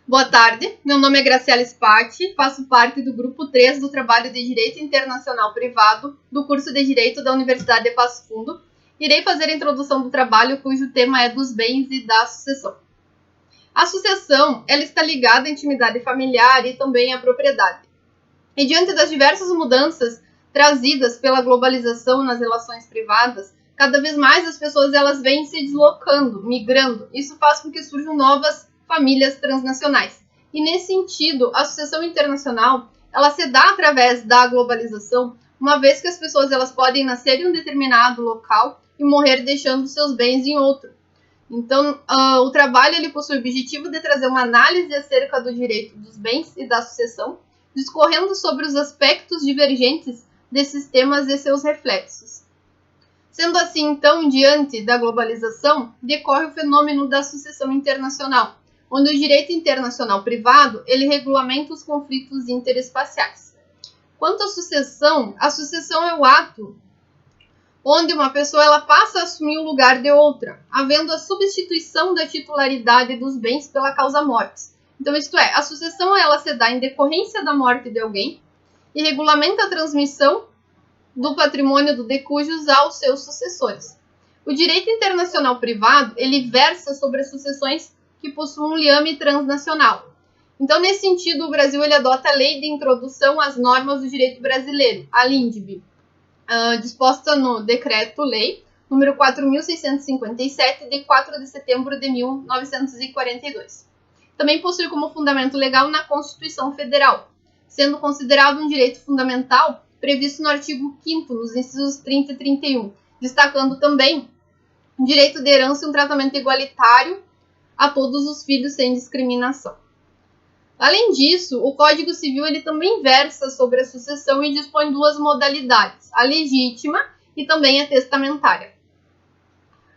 Boa tarde, meu nome é Graciela Spati, faço parte do grupo 3 do trabalho de Direito Internacional Privado do curso de Direito da Universidade de Passo Fundo. Irei fazer a introdução do trabalho cujo tema é dos bens e da sucessão. A sucessão ela está ligada à intimidade familiar e também à propriedade. E diante das diversas mudanças trazidas pela globalização nas relações privadas, cada vez mais as pessoas elas vêm se deslocando, migrando. Isso faz com que surjam novas famílias transnacionais. E nesse sentido, a sucessão internacional, ela se dá através da globalização, uma vez que as pessoas elas podem nascer em um determinado local e morrer deixando seus bens em outro. Então, o trabalho ele possui o objetivo de trazer uma análise acerca do direito dos bens e da sucessão, discorrendo sobre os aspectos divergentes desses temas e seus reflexos. Sendo assim, então, diante da globalização, decorre o fenômeno da sucessão internacional, onde o direito internacional privado ele regulamenta os conflitos interespaciais. Quanto à sucessão, a sucessão é o ato onde uma pessoa ela passa a assumir o lugar de outra, havendo a substituição da titularidade dos bens pela causa mortis. Então, isto é, a sucessão ela se dá em decorrência da morte de alguém e regulamenta a transmissão do patrimônio do decujus aos seus sucessores. O direito internacional privado ele versa sobre as sucessões que possuem um liame transnacional. Então, nesse sentido, o Brasil ele adota a Lei de Introdução às Normas do Direito Brasileiro, a LINDB, disposta no Decreto-Lei número 4.657, de 4 de setembro de 1942. Também possui como fundamento legal na Constituição Federal, sendo considerado um direito fundamental previsto no artigo 5º, nos incisos 30 e 31, destacando também o direito de herança e um tratamento igualitário a todos os filhos sem discriminação. Além disso, o Código Civil ele também versa sobre a sucessão e dispõe duas modalidades, a legítima e também a testamentária.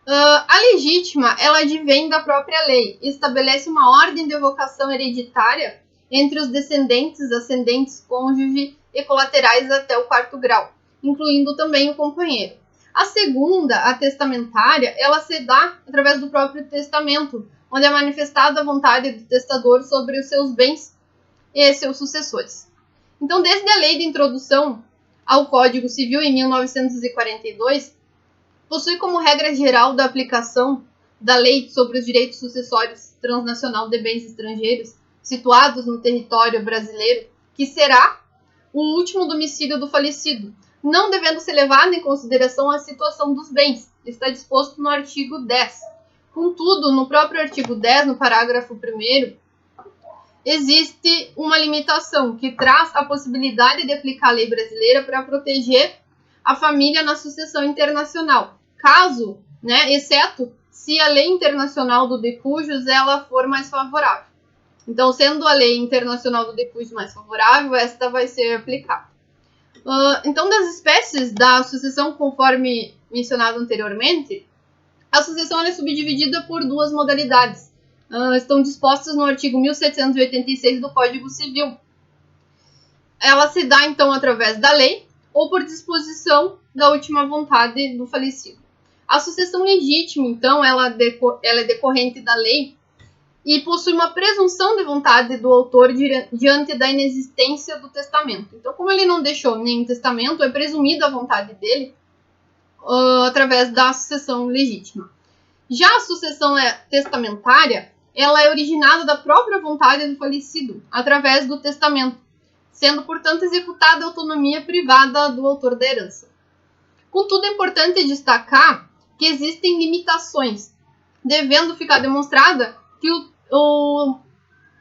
A legítima, ela advém da própria lei e estabelece uma ordem de vocação hereditária entre os descendentes, ascendentes, cônjuge e colaterais até o 4º grau, incluindo também o companheiro. A segunda, a testamentária, ela se dá através do próprio testamento, onde é manifestada a vontade do testador sobre os seus bens e seus sucessores. Então, desde a lei de introdução ao Código Civil em 1942, possui como regra geral da aplicação da lei sobre os direitos sucessórios transnacional de bens estrangeiros situados no território brasileiro, que será o último domicílio do falecido, não devendo ser levado em consideração a situação dos bens. Está disposto no artigo 10. Contudo, no próprio artigo 10, no parágrafo 1º, existe uma limitação que traz a possibilidade de aplicar a lei brasileira para proteger a família na sucessão internacional, caso, exceto se a lei internacional do decujus ela for mais favorável. Então, sendo a lei internacional do decujus mais favorável, esta vai ser aplicada. Então, das espécies da sucessão conforme mencionado anteriormente, a sucessão é subdividida por duas modalidades. Estão dispostas no artigo 1786 do Código Civil. Ela se dá, então, através da lei ou por disposição da última vontade do falecido. A sucessão legítima, então, ela é decorrente da lei e possui uma presunção de vontade do autor diante da inexistência do testamento. Então, como ele não deixou nenhum testamento, é presumida a vontade dele através da sucessão legítima. Já a sucessão testamentária, ela é originada da própria vontade do falecido, através do testamento, sendo, portanto, executada a autonomia privada do autor da herança. Contudo, é importante destacar que existem limitações, devendo ficar demonstrada que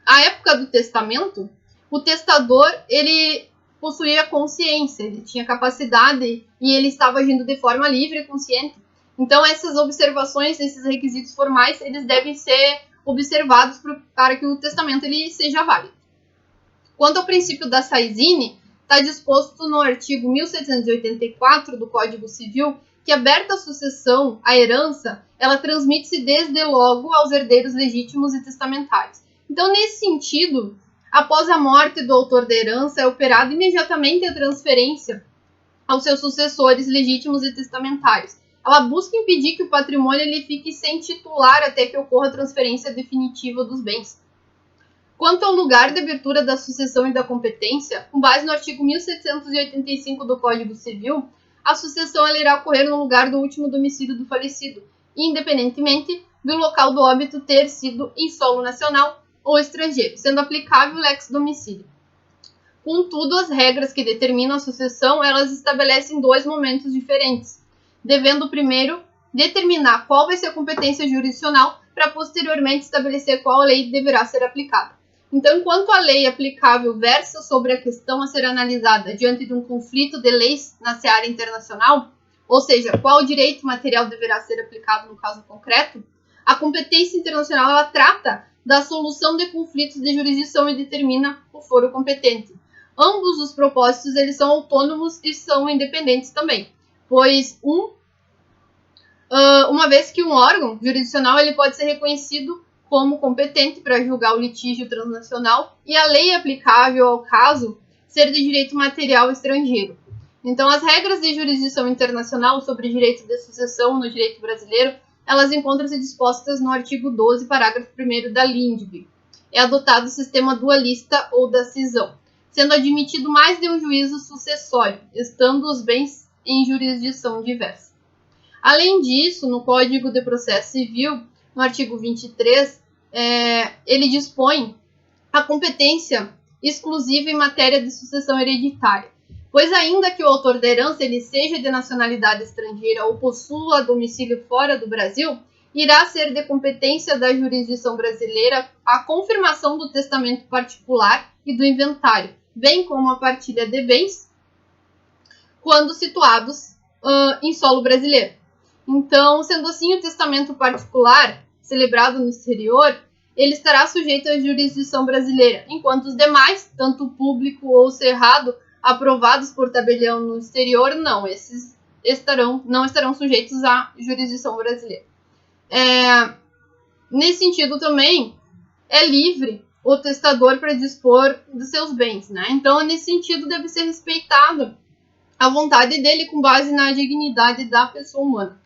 a época do testamento, o testador ele possuía consciência, ele tinha capacidade e ele estava agindo de forma livre e consciente. Então, essas observações, esses requisitos formais, eles devem ser observados para que o testamento ele seja válido. Quanto ao princípio da Saisine, está disposto no artigo 1784 do Código Civil que, aberta a sucessão, a herança, ela transmite-se desde logo aos herdeiros legítimos e testamentários. Então, nesse sentido, após a morte do autor da herança, é operada imediatamente a transferência aos seus sucessores legítimos e testamentários. Ela busca impedir que o patrimônio ele fique sem titular até que ocorra a transferência definitiva dos bens. Quanto ao lugar de abertura da sucessão e da competência, com base no artigo 1785 do Código Civil, a sucessão irá ocorrer no lugar do último domicílio do falecido, independentemente do local do óbito ter sido em solo nacional ou estrangeiro, sendo aplicável o lex domicílio. Contudo, as regras que determinam a sucessão, elas estabelecem dois momentos diferentes, devendo primeiro determinar qual vai ser a competência jurisdicional para posteriormente estabelecer qual lei deverá ser aplicada. Então, enquanto a lei aplicável versa sobre a questão a ser analisada diante de um conflito de leis na seara internacional, ou seja, qual direito material deverá ser aplicado no caso concreto, a competência internacional ela trata da solução de conflitos de jurisdição e determina o foro competente. Ambos os propósitos eles são autônomos e são independentes também, pois uma vez que um órgão jurisdicional ele pode ser reconhecido como competente para julgar o litígio transnacional e a lei aplicável ao caso ser de direito material estrangeiro. Então, as regras de jurisdição internacional sobre direito de sucessão no direito brasileiro, elas encontram-se dispostas no artigo 12, parágrafo 1º da LINDB. É adotado o sistema dualista ou da cisão, sendo admitido mais de um juízo sucessório, estando os bens em jurisdição diversa. Além disso, no Código de Processo Civil, no artigo 23, ele dispõe a competência exclusiva em matéria de sucessão hereditária, pois ainda que o autor da herança ele seja de nacionalidade estrangeira ou possua domicílio fora do Brasil, irá ser de competência da jurisdição brasileira a confirmação do testamento particular e do inventário, bem como a partilha de bens, quando situados em solo brasileiro. Então, sendo assim, o testamento particular, celebrado no exterior, ele estará sujeito à jurisdição brasileira, enquanto os demais, tanto público ou cerrado, aprovados por tabelião no exterior, não. Esses não estarão sujeitos à jurisdição brasileira. Nesse sentido também, é livre o testador para dispor dos seus bens, né? Então, nesse sentido, deve ser respeitada a vontade dele com base na dignidade da pessoa humana.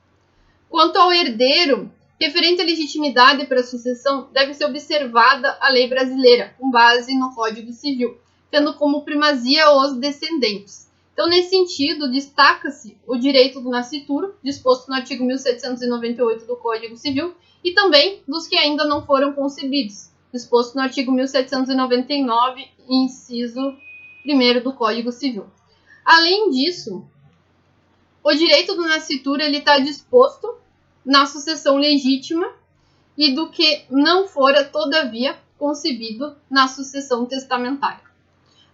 Quanto ao herdeiro, referente à legitimidade para a sucessão, deve ser observada a lei brasileira, com base no Código Civil, tendo como primazia os descendentes. Então, nesse sentido, destaca-se o direito do nascituro, disposto no artigo 1798 do Código Civil, e também dos que ainda não foram concebidos, disposto no artigo 1799, inciso 1º do Código Civil. Além disso, o direito do nascituro está disposto na sucessão legítima e do que não fora, todavia, concebido na sucessão testamentária.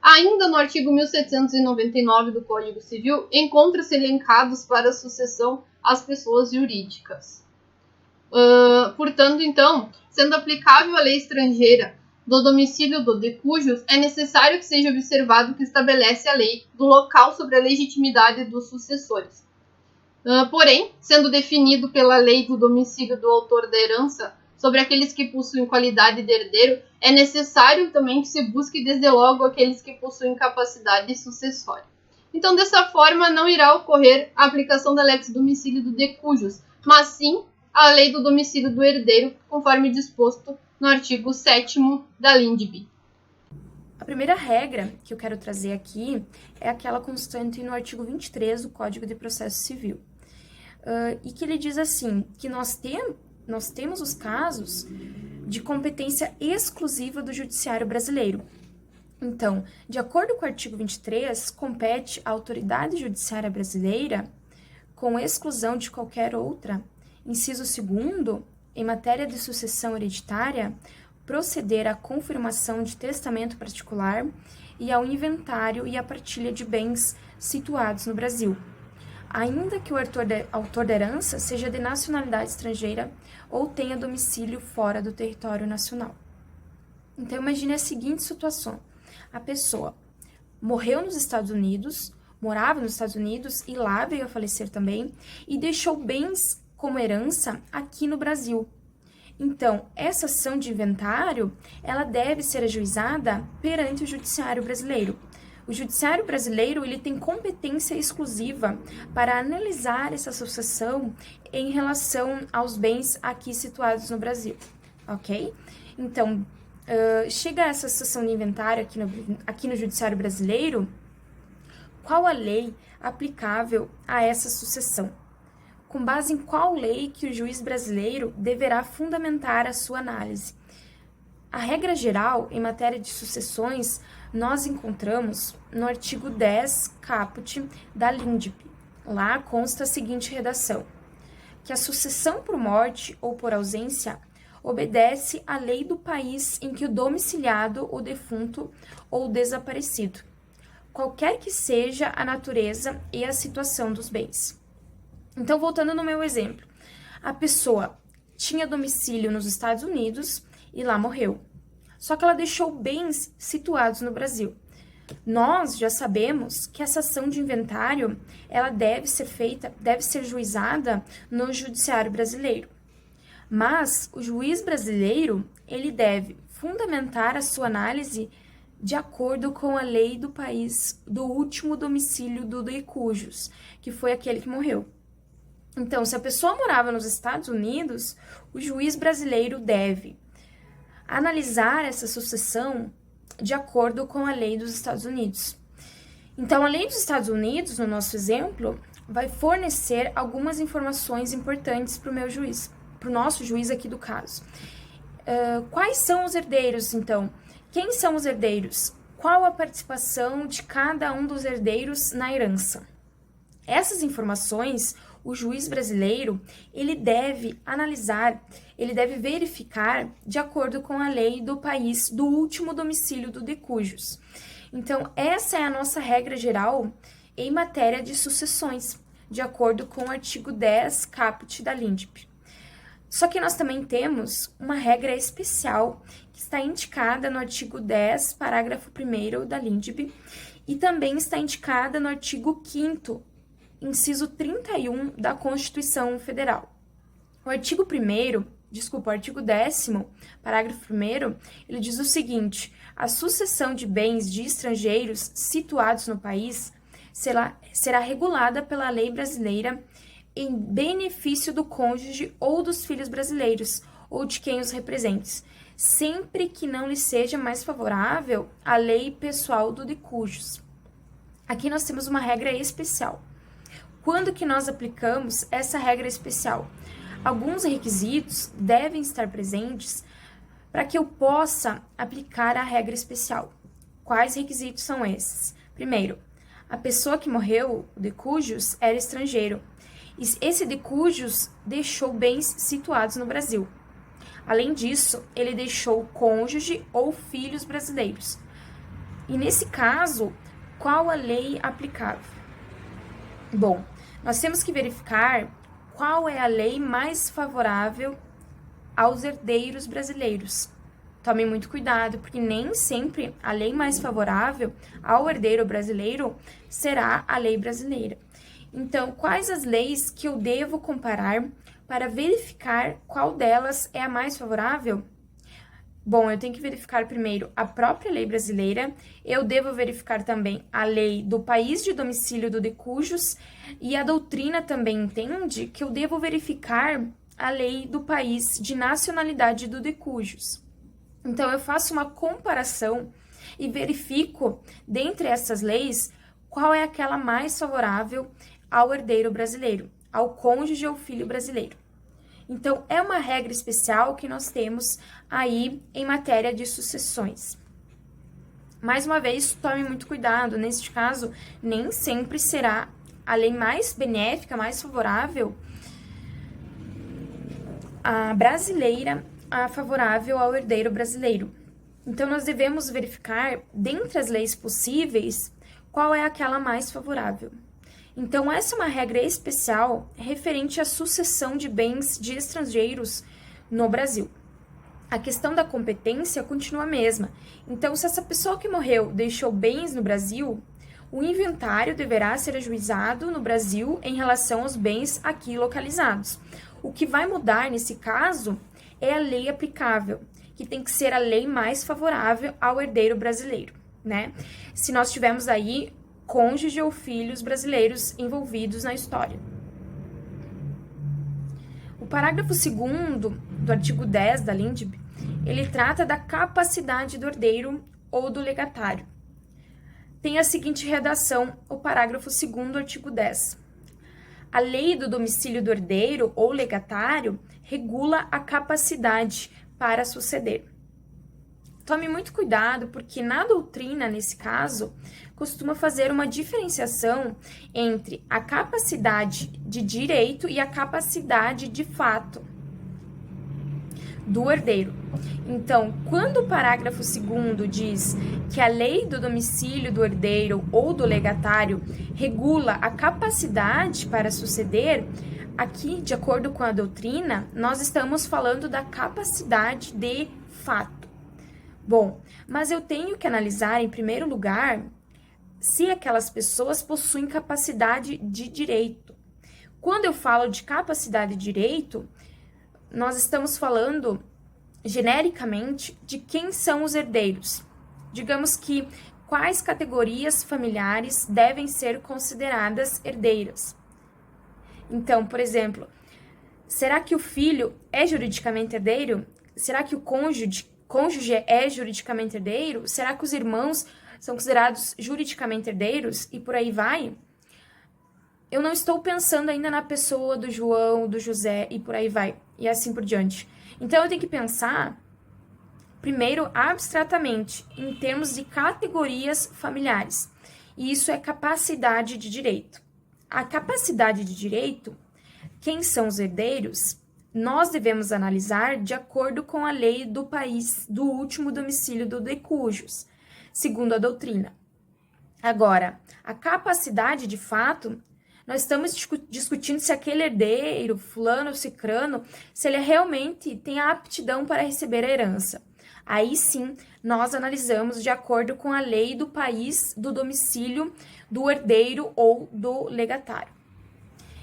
Ainda no artigo 1799 do Código Civil, encontram-se elencados para a sucessão as pessoas jurídicas. Portanto, então, sendo aplicável a lei estrangeira do domicílio do de cujos, é necessário que seja observado o que estabelece a lei do local sobre a legitimidade dos sucessores. Porém, sendo definido pela lei do domicílio do autor da herança sobre aqueles que possuem qualidade de herdeiro, é necessário também que se busque desde logo aqueles que possuem capacidade sucessória. Então, dessa forma, não irá ocorrer a aplicação da lex domicílio do de cujos, mas sim a lei do domicílio do herdeiro, conforme disposto no artigo 7º da LINDB. A primeira regra que eu quero trazer aqui é aquela constante no artigo 23 do Código de Processo Civil. E que ele diz assim, que nós temos os casos de competência exclusiva do Judiciário brasileiro. Então, de acordo com o artigo 23, compete à autoridade judiciária brasileira, com exclusão de qualquer outra, inciso 2º, em matéria de sucessão hereditária, proceder à confirmação de testamento particular e ao inventário e à partilha de bens situados no Brasil, ainda que o autor da herança seja de nacionalidade estrangeira ou tenha domicílio fora do território nacional. Então, imagine a seguinte situação. A pessoa morreu nos Estados Unidos, morava nos Estados Unidos e lá veio a falecer também, e deixou bens como herança aqui no Brasil. Então, essa ação de inventário, ela deve ser ajuizada perante o Judiciário brasileiro. O Judiciário brasileiro ele tem competência exclusiva para analisar essa sucessão em relação aos bens aqui situados no Brasil, ok? Então, chega essa sucessão de inventário aqui no Judiciário Brasileiro, qual a lei aplicável a essa sucessão? Com base em qual lei que o juiz brasileiro deverá fundamentar a sua análise? A regra geral em matéria de sucessões nós encontramos no artigo 10, caput da LINDB. Lá consta a seguinte redação: que a sucessão por morte ou por ausência obedece à lei do país em que o domiciliado, o defunto ou desaparecido, qualquer que seja a natureza e a situação dos bens. Então, voltando no meu exemplo, a pessoa tinha domicílio nos Estados Unidos e lá morreu. Só que ela deixou bens situados no Brasil. Nós já sabemos que essa ação de inventário, ela deve ser juizada no Judiciário Brasileiro. Mas o juiz brasileiro, ele deve fundamentar a sua análise de acordo com a lei do país do último domicílio do de cujos, que foi aquele que morreu. Então, se a pessoa morava nos Estados Unidos, o juiz brasileiro deve analisar essa sucessão de acordo com a lei dos Estados Unidos. Então, a lei dos Estados Unidos, no nosso exemplo, vai fornecer algumas informações importantes para o meu juiz, para o nosso juiz aqui do caso. Quais são os herdeiros, então? Quem são os herdeiros? Qual a participação de cada um dos herdeiros na herança? Essas informações, o juiz brasileiro, ele deve analisar, ele deve verificar de acordo com a lei do país do último domicílio do de cujos. Então, essa é a nossa regra geral em matéria de sucessões, de acordo com o artigo 10, caput da LINDB. Só que nós também temos uma regra especial que está indicada no artigo 10, parágrafo 1º da LINDB e também está indicada no artigo 5º, inciso 31 da Constituição Federal. O artigo 10º, parágrafo 1º, ele diz o seguinte: a sucessão de bens de estrangeiros situados no país será regulada pela lei brasileira em benefício do cônjuge ou dos filhos brasileiros, ou de quem os represente, sempre que não lhe seja mais favorável a lei pessoal do de cujos. Aqui nós temos uma regra especial. Quando que nós aplicamos essa regra especial? Alguns requisitos devem estar presentes para que eu possa aplicar a regra especial. Quais requisitos são esses? Primeiro, a pessoa que morreu, o de cujos, era estrangeiro. Esse de cujos deixou bens situados no Brasil. Além disso, ele deixou cônjuge ou filhos brasileiros. E nesse caso, qual a lei aplicável? Bom, nós temos que verificar qual é a lei mais favorável aos herdeiros brasileiros. Tomem muito cuidado, porque nem sempre a lei mais favorável ao herdeiro brasileiro será a lei brasileira. Então, quais as leis que eu devo comparar para verificar qual delas é a mais favorável? Bom, eu tenho que verificar primeiro a própria lei brasileira, eu devo verificar também a lei do país de domicílio do de cujos, e a doutrina também entende que eu devo verificar a lei do país de nacionalidade do de cujos. Então, eu faço uma comparação e verifico, dentre essas leis, qual é aquela mais favorável ao herdeiro brasileiro, ao cônjuge ou filho brasileiro. Então, é uma regra especial que nós temos aí em matéria de sucessões. Mais uma vez, tome muito cuidado, neste caso, nem sempre será a lei mais benéfica, mais favorável, a brasileira, a favorável ao herdeiro brasileiro. Então, nós devemos verificar, dentre as leis possíveis, qual é aquela mais favorável. Então, essa é uma regra especial referente à sucessão de bens de estrangeiros no Brasil. A questão da competência continua a mesma. Então, se essa pessoa que morreu deixou bens no Brasil, o inventário deverá ser ajuizado no Brasil em relação aos bens aqui localizados. O que vai mudar nesse caso é a lei aplicável, que tem que ser a lei mais favorável ao herdeiro brasileiro, né? Se nós tivermos aí cônjuge ou filhos brasileiros envolvidos na história. O parágrafo 2º do artigo 10 da LINDB, ele trata da capacidade do herdeiro ou do legatário. Tem a seguinte redação, o parágrafo 2º, artigo 10. A lei do domicílio do herdeiro ou legatário regula a capacidade para suceder. Tome muito cuidado, porque na doutrina, nesse caso, costuma fazer uma diferenciação entre a capacidade de direito e a capacidade de fato do herdeiro. Então, quando o parágrafo 2º diz que a lei do domicílio do herdeiro ou do legatário regula a capacidade para suceder, aqui, de acordo com a doutrina, nós estamos falando da capacidade de fato. Bom, mas eu tenho que analisar, em primeiro lugar, se aquelas pessoas possuem capacidade de direito. Quando eu falo de capacidade de direito, nós estamos falando genericamente de quem são os herdeiros. Digamos que quais categorias familiares devem ser consideradas herdeiras. Então, por exemplo, será que o filho é juridicamente herdeiro? Será que o cônjuge é juridicamente herdeiro? Será que os irmãos são considerados juridicamente herdeiros? E por aí vai. Eu não estou pensando ainda na pessoa do João, do José e por aí vai. E assim por diante. Então, eu tenho que pensar, primeiro, abstratamente, em termos de categorias familiares. E isso é capacidade de direito. A capacidade de direito, quem são os herdeiros, nós devemos analisar de acordo com a lei do país do último domicílio do de cujos, segundo a doutrina. Agora, a capacidade de fato, nós estamos discutindo se aquele herdeiro, fulano ou cicrano, se ele realmente tem a aptidão para receber a herança. Aí sim, nós analisamos de acordo com a lei do país do domicílio do herdeiro ou do legatário.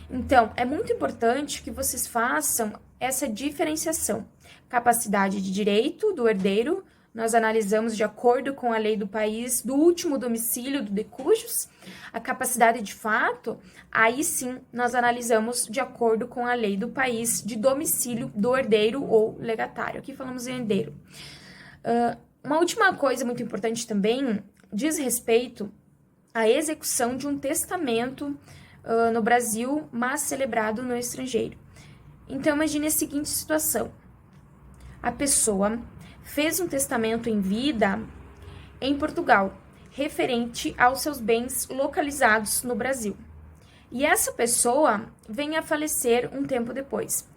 Então, é muito importante que vocês façam essa diferenciação. Capacidade de direito do herdeiro, nós analisamos de acordo com a lei do país do último domicílio do de cujos. A capacidade de fato, aí sim, nós analisamos de acordo com a lei do país de domicílio do herdeiro ou legatário. Aqui falamos em herdeiro. Uma última coisa muito importante também diz respeito à execução de um testamento no Brasil, mas celebrado no estrangeiro. Então, imagine a seguinte situação. A pessoa fez um testamento em vida em Portugal, referente aos seus bens localizados no Brasil. E essa pessoa vem a falecer um tempo depois.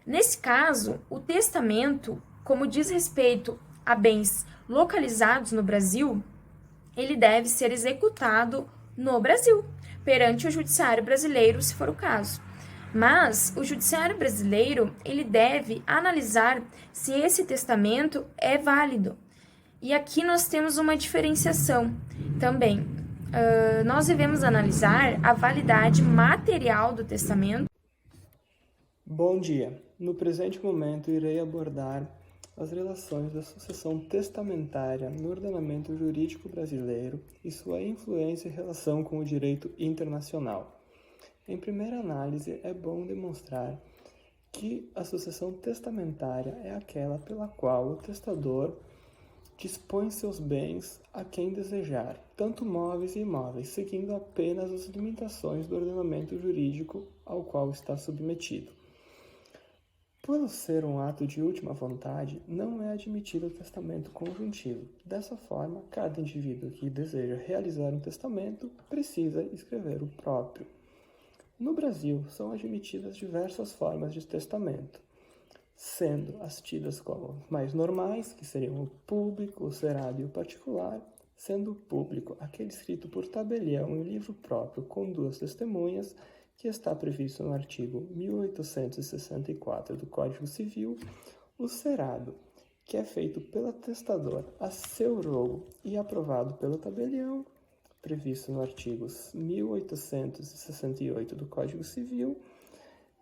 Nesse caso, o testamento, como diz respeito a bens localizados no Brasil, ele deve ser executado no Brasil, perante o judiciário brasileiro, se for o caso. Mas o judiciário brasileiro, ele deve analisar se esse testamento é válido. E aqui nós temos uma diferenciação também. Nós devemos analisar a validade material do testamento. Bom dia. No presente momento, irei abordar as relações da sucessão testamentária no ordenamento jurídico brasileiro e sua influência e relação com o direito internacional. Em primeira análise, é bom demonstrar que a sucessão testamentária é aquela pela qual o testador dispõe seus bens a quem desejar, tanto móveis e imóveis, seguindo apenas as limitações do ordenamento jurídico ao qual está submetido. Por ser um ato de última vontade, não é admitido o testamento conjuntivo. Dessa forma, cada indivíduo que deseja realizar um testamento precisa escrever o próprio. No Brasil, são admitidas diversas formas de testamento, sendo as tidas como mais normais, que seriam o público, o cerado e o particular, sendo o público aquele escrito por tabelião em livro próprio com duas testemunhas, que está previsto no artigo 1864 do Código Civil, o cerado, que é feito pelo testador a seu rogo e aprovado pelo tabelião, previsto no artigo 1868 do Código Civil,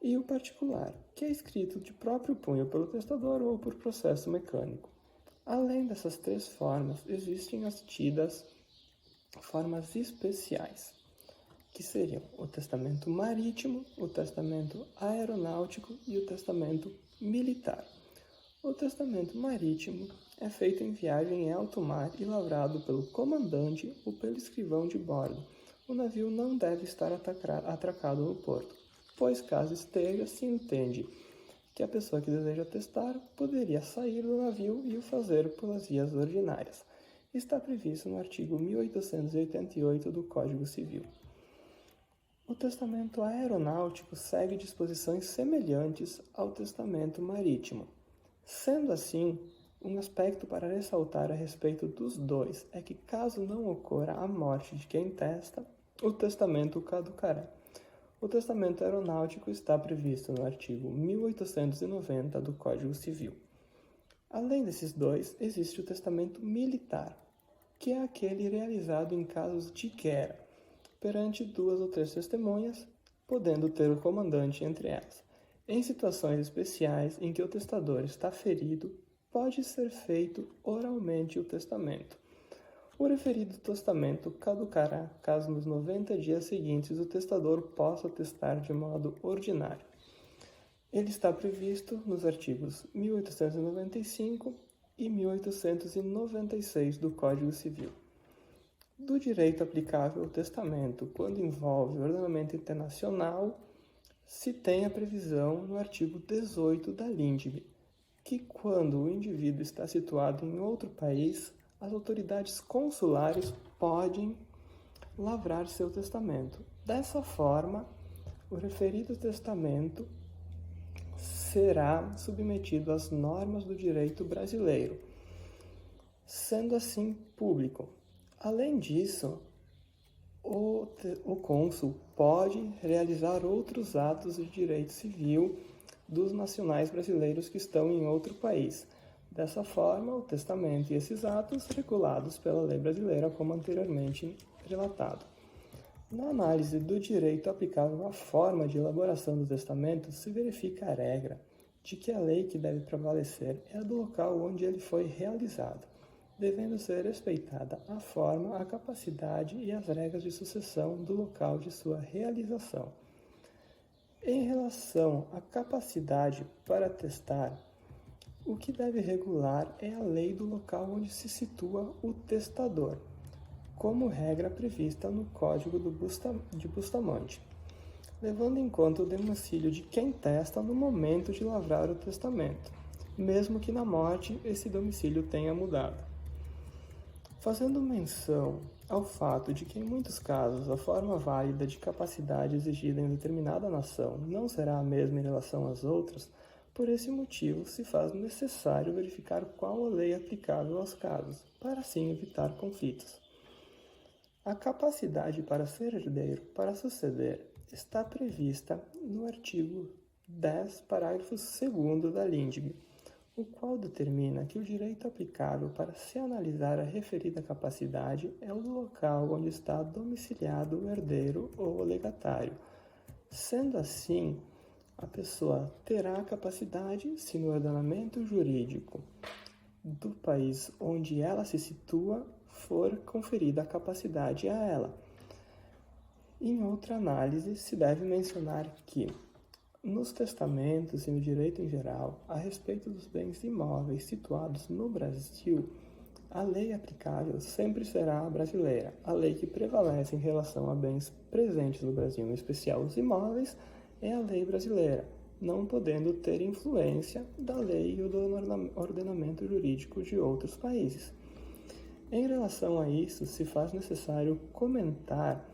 e o particular, que é escrito de próprio punho pelo testador ou por processo mecânico. Além dessas três formas, existem as tidas formas especiais, que seriam o testamento marítimo, o testamento aeronáutico e o testamento militar. O testamento marítimo é feito em viagem em alto mar e lavrado pelo comandante ou pelo escrivão de bordo. O navio não deve estar atracado no porto, pois caso esteja, se entende que a pessoa que deseja testar poderia sair do navio e o fazer pelas vias ordinárias. Está previsto no artigo 1888 do Código Civil. O testamento aeronáutico segue disposições semelhantes ao testamento marítimo. Sendo assim, um aspecto para ressaltar a respeito dos dois é que, caso não ocorra a morte de quem testa, o testamento caducará. O testamento aeronáutico está previsto no artigo 1890 do Código Civil. Além desses dois, existe o testamento militar, que é aquele realizado em casos de guerra, perante 2 ou 3 testemunhas, podendo ter o comandante entre elas. Em situações especiais em que o testador está ferido, pode ser feito oralmente o testamento. O referido testamento caducará caso nos 90 dias seguintes o testador possa testar de modo ordinário. Ele está previsto nos artigos 1895 e 1896 do Código Civil. Do direito aplicável ao testamento, quando envolve ordenamento internacional, se tem a previsão no artigo 18 da LINDB, que quando o indivíduo está situado em outro país, as autoridades consulares podem lavrar seu testamento. Dessa forma, o referido testamento será submetido às normas do direito brasileiro, sendo assim público. Além disso, o cônsul pode realizar outros atos de direito civil dos nacionais brasileiros que estão em outro país. Dessa forma, o testamento e esses atos regulados pela lei brasileira, como anteriormente relatado. Na análise do direito aplicável à forma de elaboração do testamento, se verifica a regra de que a lei que deve prevalecer é a do local onde ele foi realizado, devendo ser respeitada a forma, a capacidade e as regras de sucessão do local de sua realização. Em relação à capacidade para testar, o que deve regular é a lei do local onde se situa o testador, como regra prevista no Código de Bustamante, levando em conta o domicílio de quem testa no momento de lavrar o testamento, mesmo que na morte esse domicílio tenha mudado. Fazendo menção ao fato de que, em muitos casos, a forma válida de capacidade exigida em determinada nação não será a mesma em relação às outras, por esse motivo se faz necessário verificar qual a lei aplicável aos casos, para assim evitar conflitos. A capacidade para ser herdeiro, para suceder, está prevista no artigo 10, parágrafo 2º da LINDB, o qual determina que o direito aplicável para se analisar a referida capacidade é o local onde está domiciliado o herdeiro ou o legatário. Sendo assim, a pessoa terá a capacidade se no ordenamento jurídico do país onde ela se situa for conferida a capacidade a ela. Em outra análise, se deve mencionar que nos testamentos e no direito em geral, a respeito dos bens imóveis situados no Brasil, a lei aplicável sempre será a brasileira, a lei que prevalece em relação a bens presentes no Brasil, em especial os imóveis, é a lei brasileira, não podendo ter influência da lei ou do ordenamento jurídico de outros países. Em relação a isso, se faz necessário comentar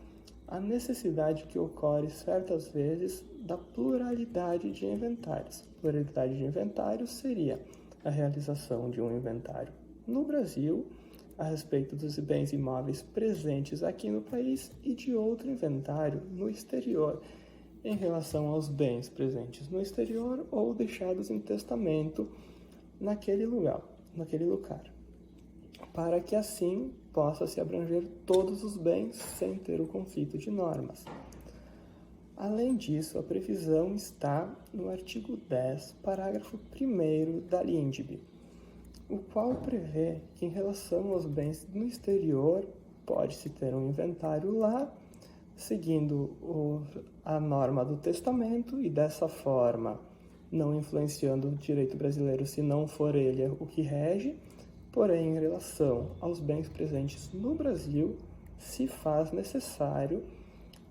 a necessidade que ocorre certas vezes da pluralidade de inventários. Pluralidade de inventários seria a realização de um inventário no Brasil a respeito dos bens imóveis presentes aqui no país e de outro inventário no exterior em relação aos bens presentes no exterior ou deixados em testamento naquele lugar, para que assim possa se abranger todos os bens sem ter o conflito de normas. Além disso, a previsão está no artigo 10, parágrafo 1º da LINDB, o qual prevê que em relação aos bens no exterior pode-se ter um inventário lá, seguindo a norma do testamento e dessa forma não influenciando o direito brasileiro se não for ele o que rege, porém, em relação aos bens presentes no Brasil, se faz necessário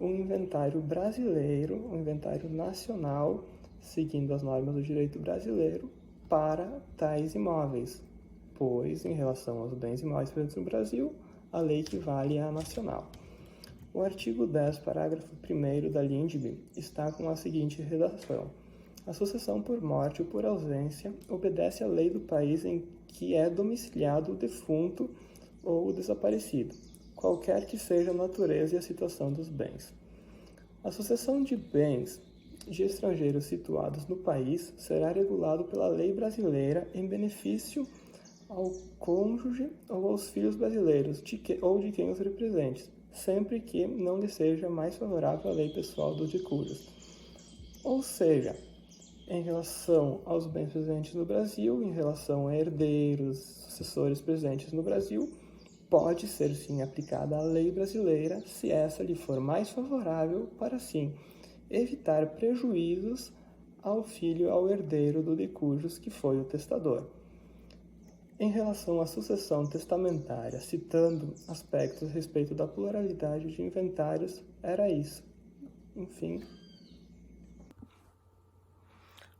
um inventário brasileiro, um inventário nacional, seguindo as normas do direito brasileiro, para tais imóveis, pois, em relação aos bens imóveis presentes no Brasil, a lei equivale à nacional. O artigo 10, parágrafo 1º da LINDB está com a seguinte redação: a sucessão por morte ou por ausência obedece à lei do país em que é domiciliado o defunto ou o desaparecido, qualquer que seja a natureza e a situação dos bens. A sucessão de bens de estrangeiros situados no país será regulado pela lei brasileira em benefício ao cônjuge ou aos filhos brasileiros ou de quem os represente, sempre que não lhe seja mais favorável a lei pessoal dos decujos. Ou seja, em relação aos bens presentes no Brasil, em relação a herdeiros, sucessores presentes no Brasil, pode ser sim aplicada a lei brasileira se essa lhe for mais favorável para assim evitar prejuízos ao filho, ao herdeiro do de cujos que foi o testador. Em relação à sucessão testamentária, citando aspectos a respeito da pluralidade de inventários, era isso. Enfim.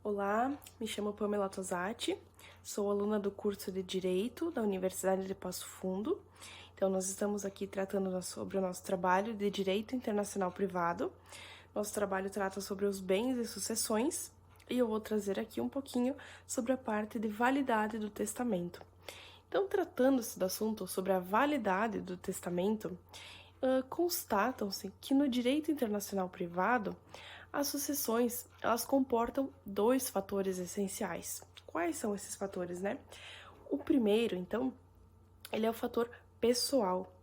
Olá, me chamo Pamela Tosati, sou aluna do curso de Direito da Universidade de Passo Fundo. Então, nós estamos aqui tratando sobre o nosso trabalho de Direito Internacional Privado. Nosso trabalho trata sobre os bens e sucessões, e eu vou trazer aqui um pouquinho sobre a parte de validade do testamento. Então, tratando-se do assunto sobre a validade do testamento, constatam-se que no direito internacional privado, as sucessões, elas comportam dois fatores essenciais. Quais são esses fatores, né? O primeiro, então, ele é o fator pessoal.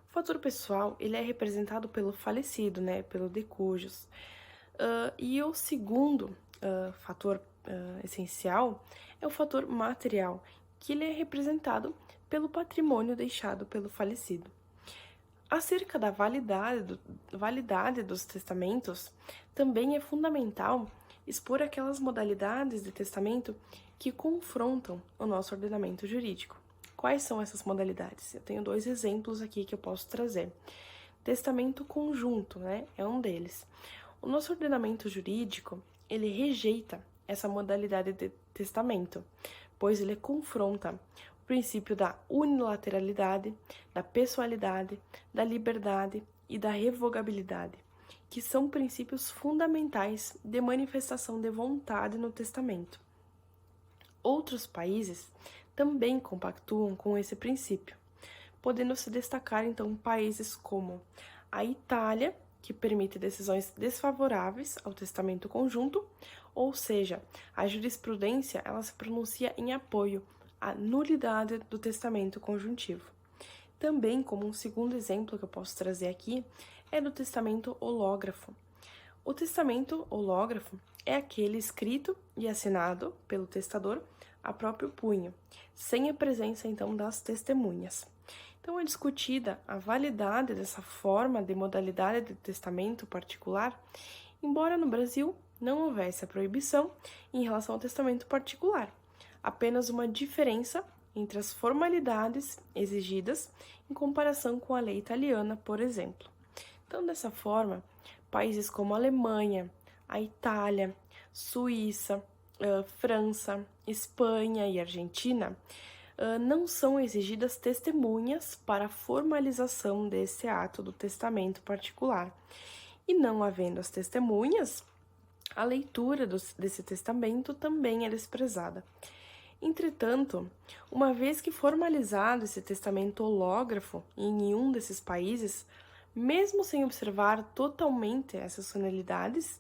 O fator pessoal, ele é representado pelo falecido, né? Pelo de cujos. E o segundo fator essencial é o fator material, que ele é representado pelo patrimônio deixado pelo falecido. Acerca da validade dos testamentos, também é fundamental expor aquelas modalidades de testamento que confrontam o nosso ordenamento jurídico. Quais são essas modalidades? Eu tenho 2 exemplos aqui que eu posso trazer. Testamento conjunto, né? É um deles. O nosso ordenamento jurídico, ele rejeita essa modalidade de testamento, pois ele confronta o princípio da unilateralidade, da pessoalidade, da liberdade e da revogabilidade, que são princípios fundamentais de manifestação de vontade no testamento. Outros países também compactuam com esse princípio, podendo se destacar então países como a Itália, que permite decisões desfavoráveis ao testamento conjunto, ou seja, a jurisprudência ela se pronuncia em apoio à nulidade do testamento conjuntivo. Também, como um segundo exemplo que eu posso trazer aqui, é do testamento hológrafo. O testamento hológrafo é aquele escrito e assinado pelo testador a próprio punho, sem a presença, então, das testemunhas. Então, é discutida a validade dessa forma de modalidade de testamento particular, embora no Brasil não houvesse a proibição em relação ao testamento particular, apenas uma diferença entre as formalidades exigidas em comparação com a lei italiana, por exemplo. Então, dessa forma, países como a Alemanha, a Itália, Suíça, França, Espanha e Argentina não são exigidas testemunhas para a formalização desse ato do testamento particular. E não havendo as testemunhas, a leitura desse testamento também é desprezada. Entretanto, uma vez que formalizado esse testamento hológrafo em nenhum desses países, mesmo sem observar totalmente essas finalidades,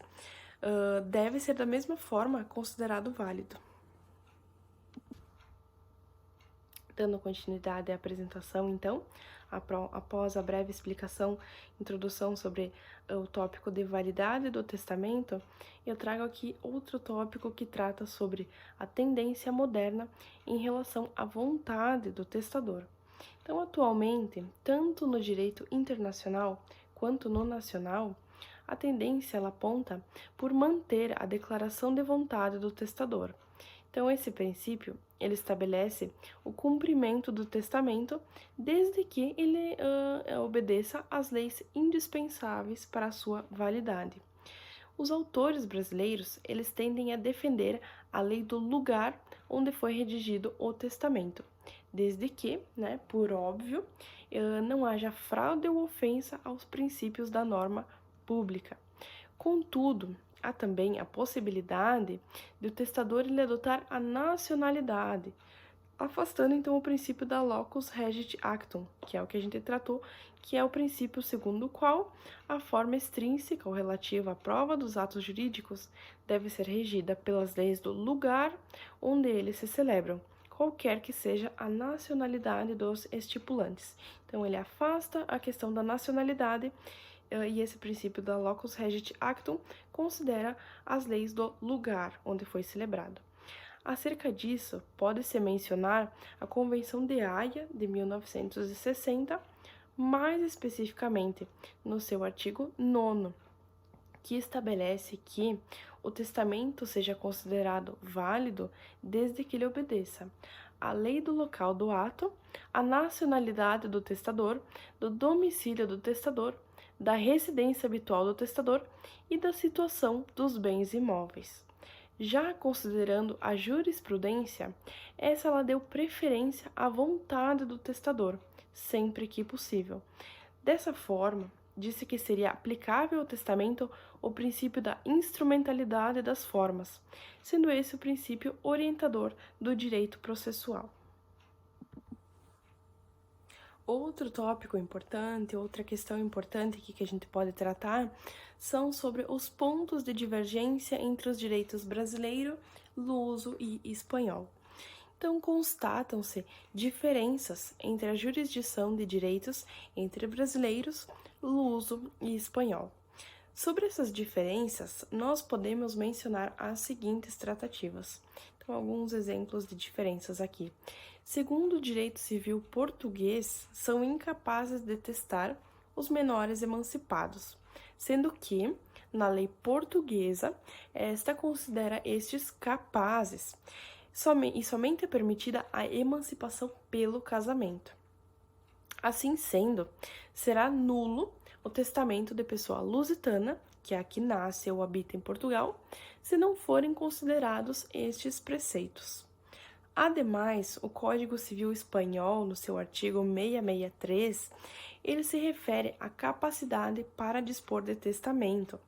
deve ser da mesma forma considerado válido. Dando continuidade à apresentação, então, após a breve introdução sobre o tópico de validade do testamento, eu trago aqui outro tópico que trata sobre a tendência moderna em relação à vontade do testador. Então, atualmente, tanto no direito internacional quanto no nacional, a tendência ela aponta por manter a declaração de vontade do testador. Então, esse princípio, ele estabelece o cumprimento do testamento desde que ele obedeça às leis indispensáveis para a sua validade. Os autores brasileiros, eles tendem a defender a lei do lugar onde foi redigido o testamento, desde que, né, por óbvio, não haja fraude ou ofensa aos princípios da norma pública. Contudo, há também a possibilidade de o testador ele adotar a nacionalidade, afastando então o princípio da locus regit actum, que é o que a gente tratou, que é o princípio segundo o qual a forma extrínseca ou relativa à prova dos atos jurídicos deve ser regida pelas leis do lugar onde eles se celebram, qualquer que seja a nacionalidade dos estipulantes. Então, ele afasta a questão da nacionalidade e esse princípio da locus regit actum considera as leis do lugar onde foi celebrado. Acerca disso, pode-se mencionar a Convenção de Haia de 1960, mais especificamente no seu artigo 9º, que estabelece que o testamento seja considerado válido desde que ele obedeça à lei do local do ato, à nacionalidade do testador, do domicílio do testador, da residência habitual do testador e da situação dos bens imóveis. Já considerando a jurisprudência, essa ela deu preferência à vontade do testador, sempre que possível. Dessa forma, disse que seria aplicável ao testamento o princípio da instrumentalidade das formas, sendo esse o princípio orientador do direito processual. Outro tópico importante, outra questão importante aqui que a gente pode tratar são sobre os pontos de divergência entre os direitos brasileiro, luso e espanhol. Então, constatam-se diferenças entre a jurisdição de direitos entre brasileiros, luso e espanhol. Sobre essas diferenças, nós podemos mencionar as seguintes tratativas. Então, alguns exemplos de diferenças aqui. Segundo o direito civil português, são incapazes de testar os menores emancipados, sendo que, na lei portuguesa, esta considera estes capazes, e somente é permitida a emancipação pelo casamento. Assim sendo, será nulo o testamento de pessoa lusitana, que é a que nasce ou habita em Portugal, se não forem considerados estes preceitos. Ademais, o Código Civil Espanhol, no seu artigo 663, ele se refere à capacidade para dispor de testamento.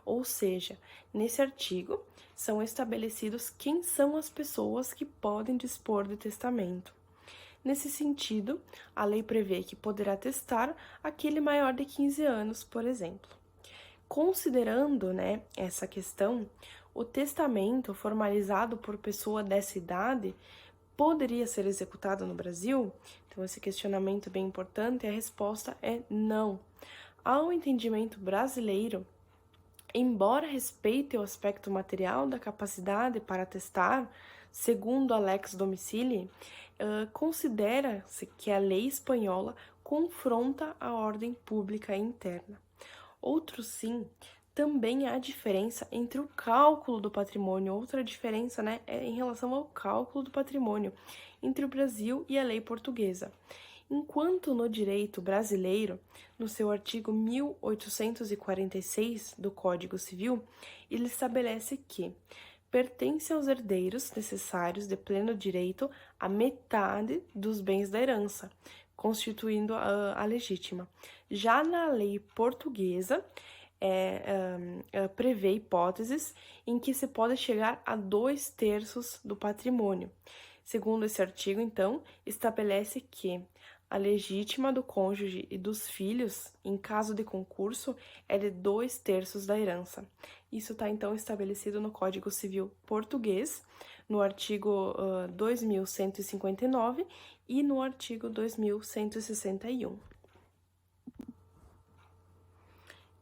Ou seja, nesse artigo são estabelecidos quem são as pessoas que podem dispor de testamento. Nesse sentido, a lei prevê que poderá testar aquele maior de 15 anos, por exemplo. Considerando, essa questão, o testamento formalizado por pessoa dessa idade poderia ser executado no Brasil? Então, esse questionamento é bem importante e a resposta é não. Ao entendimento brasileiro, embora respeite o aspecto material da capacidade para atestar, segundo a Lex Domicilii, considera-se que a lei espanhola confronta a ordem pública interna. Outro sim, também há diferença entre o cálculo do patrimônio. Outra diferença, é em relação ao cálculo do patrimônio entre o Brasil e a lei portuguesa. Enquanto no direito brasileiro, no seu artigo 1846 do Código Civil, ele estabelece que pertence aos herdeiros necessários de pleno direito a metade dos bens da herança, constituindo a legítima. Já na lei portuguesa, prevê hipóteses em que se pode chegar a 2/3 do patrimônio. Segundo esse artigo, então, estabelece que a legítima do cônjuge e dos filhos, em caso de concurso, é de 2/3 da herança. Isso está, então, estabelecido no Código Civil Português, no artigo 2159 e no artigo 2161.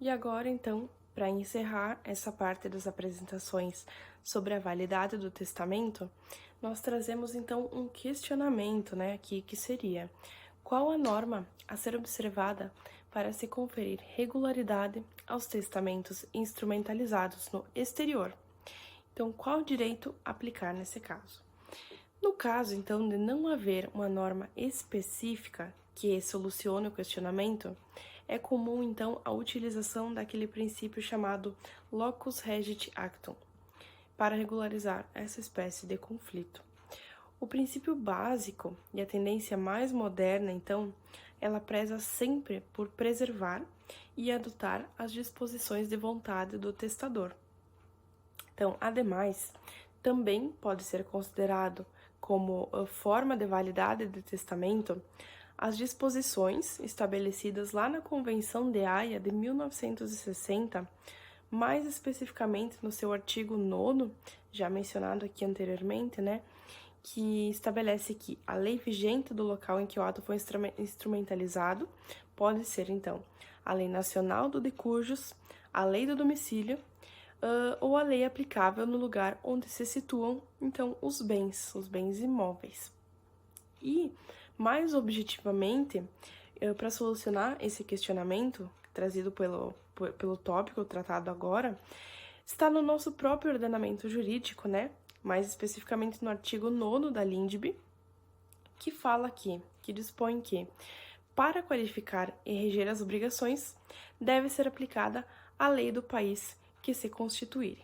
E agora, então, para encerrar essa parte das apresentações sobre a validade do testamento, nós trazemos, então, um questionamento, aqui, que seria: qual a norma a ser observada para se conferir regularidade aos testamentos instrumentalizados no exterior. Então, qual direito aplicar nesse caso? No caso, então, de não haver uma norma específica que solucione o questionamento, é comum, então, a utilização daquele princípio chamado locus regit actum, para regularizar essa espécie de conflito. O princípio básico e a tendência mais moderna, então, ela preza sempre por preservar e adotar as disposições de vontade do testador. Então, ademais, também pode ser considerado como forma de validade de testamento as disposições estabelecidas lá na Convenção de Haia de 1960, mais especificamente no seu artigo 9º, já mencionado aqui anteriormente, que estabelece que a lei vigente do local em que o ato foi instrumentalizado pode ser, então, a lei nacional do de cujos, a lei do domicílio, ou a lei aplicável no lugar onde se situam, então, os bens imóveis. E, mais objetivamente, para solucionar esse questionamento, trazido pelo tópico tratado agora, está no nosso próprio ordenamento jurídico, mais especificamente no artigo 9º da LINDB, que dispõe que, para qualificar e reger as obrigações, deve ser aplicada a lei do país que se constituir.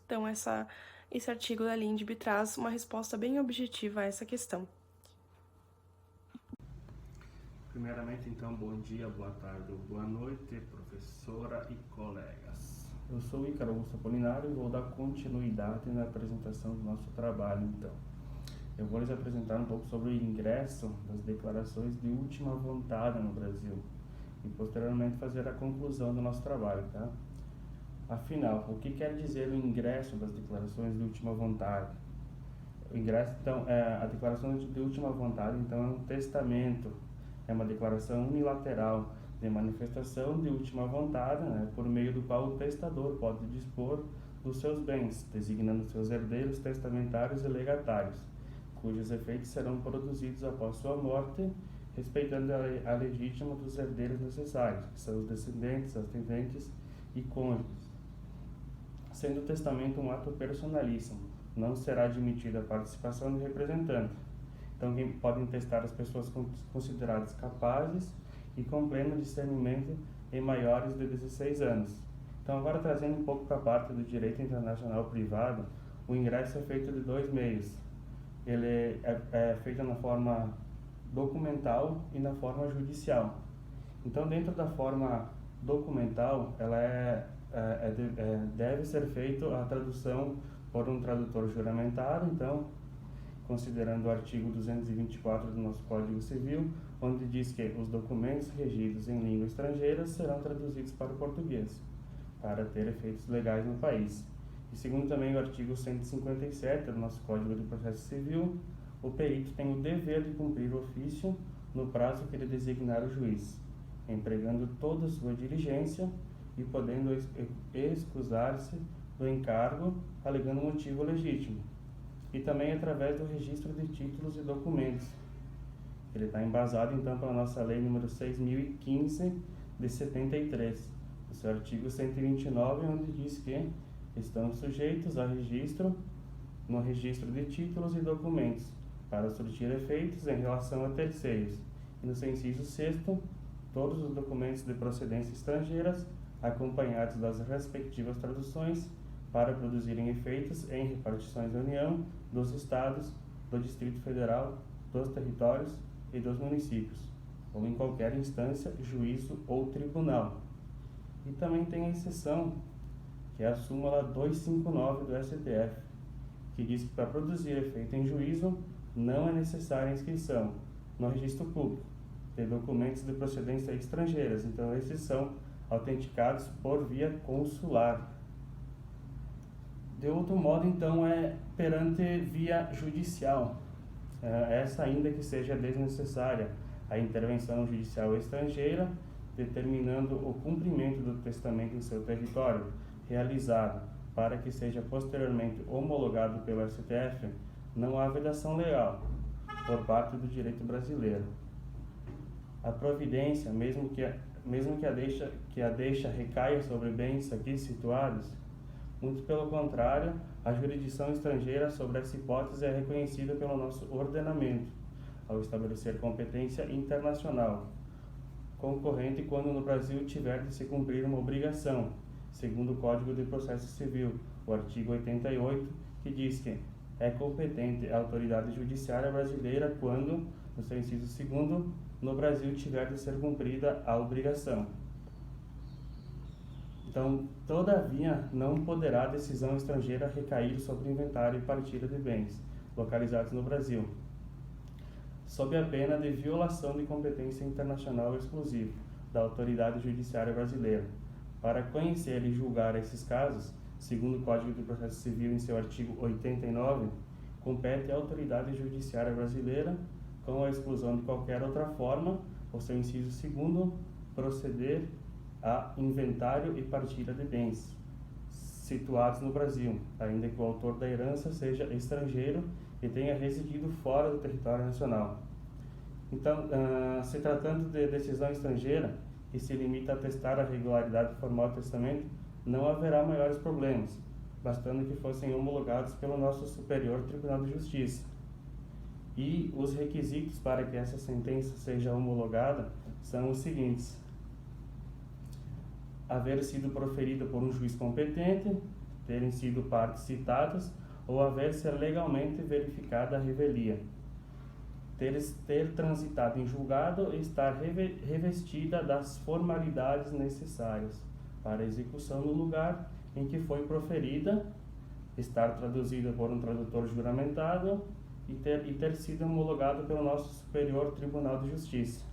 Então, esse artigo da LINDB traz uma resposta bem objetiva a essa questão. Primeiramente, então, bom dia, boa tarde ou boa noite, professora e colegas. Eu sou Ícaro Augusto Apolinário e vou dar continuidade na apresentação do nosso trabalho, então. Eu vou lhes apresentar um pouco sobre o ingresso das declarações de última vontade no Brasil e, posteriormente, fazer a conclusão do nosso trabalho, tá? Afinal, o que quer dizer o ingresso das declarações de última vontade? O ingresso, então, a declaração de última vontade, então, é um testamento, é uma declaração unilateral de manifestação de última vontade, por meio do qual o testador pode dispor dos seus bens, designando seus herdeiros testamentários e legatários, cujos efeitos serão produzidos após sua morte, respeitando a legítima dos herdeiros necessários, que são os descendentes, ascendentes e cônjuges. Sendo o testamento um ato personalíssimo, não será admitida a participação do representante. Então, podem testar as pessoas consideradas capazes e com pleno discernimento em maiores de 16 anos. Então, agora trazendo um pouco para a parte do direito internacional privado, o ingresso é feito de dois meios. Ele é feito na forma documental e na forma judicial. Então, dentro da forma documental, ela deve ser feita a tradução por um tradutor juramentado, então, considerando o artigo 224 do nosso Código Civil, onde diz que os documentos regidos em língua estrangeira serão traduzidos para o português, para ter efeitos legais no país. E segundo também o artigo 157 do nosso Código de Processo Civil, o perito tem o dever de cumprir o ofício no prazo que ele designar o juiz, empregando toda a sua diligência e podendo excusar-se do encargo, alegando motivo legítimo. E também através do registro de títulos e documentos. Ele está embasado, então, pela nossa lei número 6.015 de 73, o seu artigo 129, onde diz que estão sujeitos a registro no registro de títulos e documentos, para surtir efeitos em relação a terceiros. E no seu inciso 6º, todos os documentos de procedência estrangeiras, acompanhados das respectivas traduções, para produzirem efeitos em repartições da União, dos Estados, do Distrito Federal, dos territórios e dos municípios, ou em qualquer instância, juízo ou tribunal. E também tem a exceção, que é a súmula 259 do STF, que diz que para produzir efeito em juízo, não é necessária a inscrição no registro público de documentos de procedência estrangeiras, então esses são autenticados por via consular. De outro modo, então, é perante via judicial, essa ainda que seja desnecessária a intervenção judicial estrangeira, determinando o cumprimento do testamento em seu território, realizado para que seja posteriormente homologado pelo STF, não há vedação legal por parte do direito brasileiro. A providência, mesmo que mesmo que a deixa recaia sobre bens aqui situados, muito pelo contrário, a jurisdição estrangeira sobre essa hipótese é reconhecida pelo nosso ordenamento, ao estabelecer competência internacional concorrente quando no Brasil tiver de se cumprir uma obrigação, segundo o Código de Processo Civil, o artigo 88, que diz que é competente a autoridade judiciária brasileira quando, no seu inciso 2º, no Brasil tiver de ser cumprida a obrigação. Então, todavia, não poderá a decisão estrangeira recair sobre inventário e partilha de bens localizados no Brasil, sob a pena de violação de competência internacional exclusiva da autoridade judiciária brasileira. Para conhecer e julgar esses casos, segundo o Código de Processo Civil em seu artigo 89, compete à autoridade judiciária brasileira, com a exclusão de qualquer outra forma, o seu inciso 2º, proceder a inventário e partilha de bens situados no Brasil, ainda que o autor da herança seja estrangeiro e tenha residido fora do território nacional. Então, se tratando de decisão estrangeira, que se limita a atestar a regularidade formal do testamento, não haverá maiores problemas, bastando que fossem homologados pelo nosso Superior Tribunal de Justiça. E os requisitos para que essa sentença seja homologada são os seguintes: haver sido proferida por um juiz competente, terem sido partes citadas ou haver ser legalmente verificada a revelia, ter transitado em julgado e estar revestida das formalidades necessárias para a execução no lugar em que foi proferida, estar traduzida por um tradutor juramentado e ter sido homologado pelo nosso Superior Tribunal de Justiça.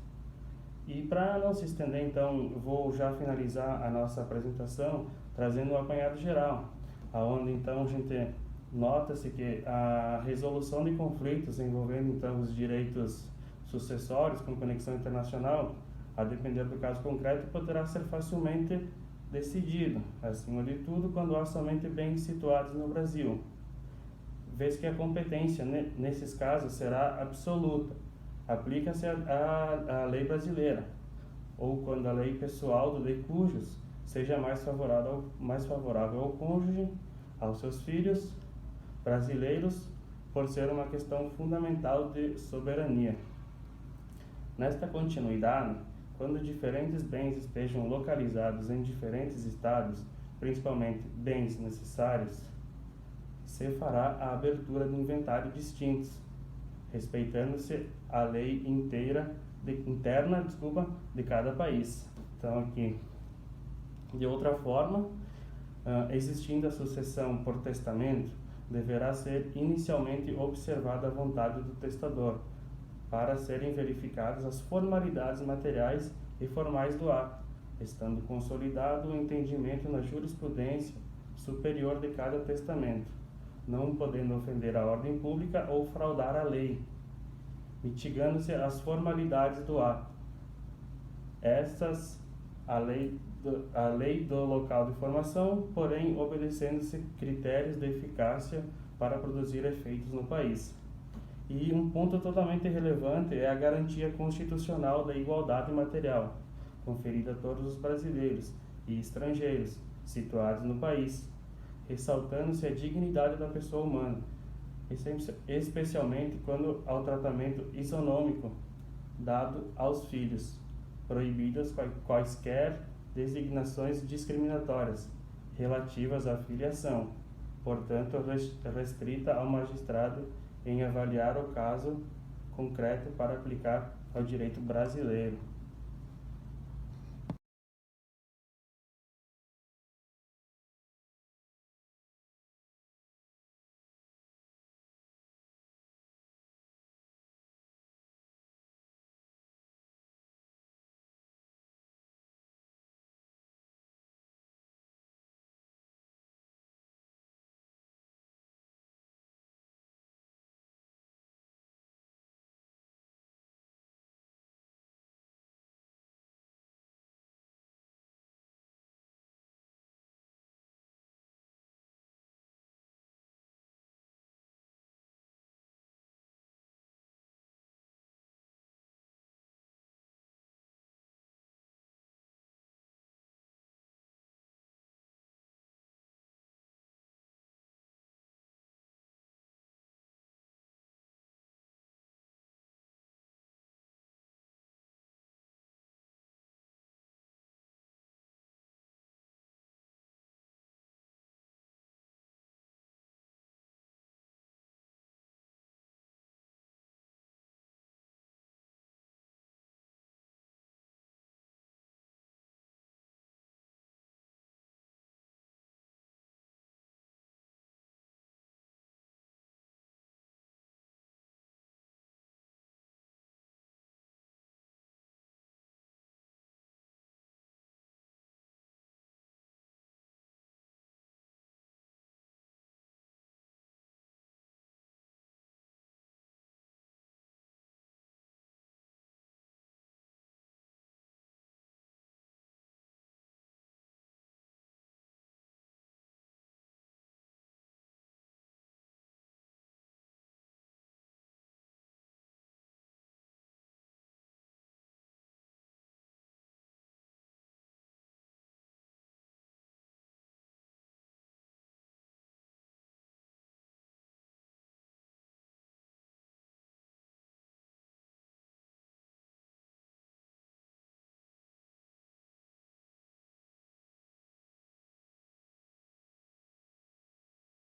E para não se estender, então, vou já finalizar a nossa apresentação trazendo um apanhado geral, aonde então a gente nota-se que a resolução de conflitos envolvendo então os direitos sucessórios com conexão internacional, a depender do caso concreto, poderá ser facilmente decidido, acima de tudo, quando há somente bens situados no Brasil, vez que a competência nesses casos será absoluta, aplica-se a lei brasileira, ou quando a lei pessoal do de cujos seja mais favorável ao cônjuge, aos seus filhos brasileiros, por ser uma questão fundamental de soberania. Nesta continuidade, quando diferentes bens estejam localizados em diferentes estados, principalmente bens necessários, se fará a abertura de inventário distintos, respeitando-se a lei interna de cada país. Então, aqui, de outra forma, existindo a sucessão por testamento, deverá ser inicialmente observada a vontade do testador, para serem verificadas as formalidades materiais e formais do ato, estando consolidado o entendimento na jurisprudência superior de cada testamento, não podendo ofender a ordem pública ou fraudar a lei, mitigando-se as formalidades do ato. Estas, a lei do local de formação, porém obedecendo-se critérios de eficácia para produzir efeitos no país. E um ponto totalmente relevante é a garantia constitucional da igualdade material, conferida a todos os brasileiros e estrangeiros situados no país, ressaltando-se a dignidade da pessoa humana, especialmente quando ao tratamento isonômico dado aos filhos, proibidas quaisquer designações discriminatórias relativas à filiação, portanto restrita ao magistrado em avaliar o caso concreto para aplicar ao direito brasileiro.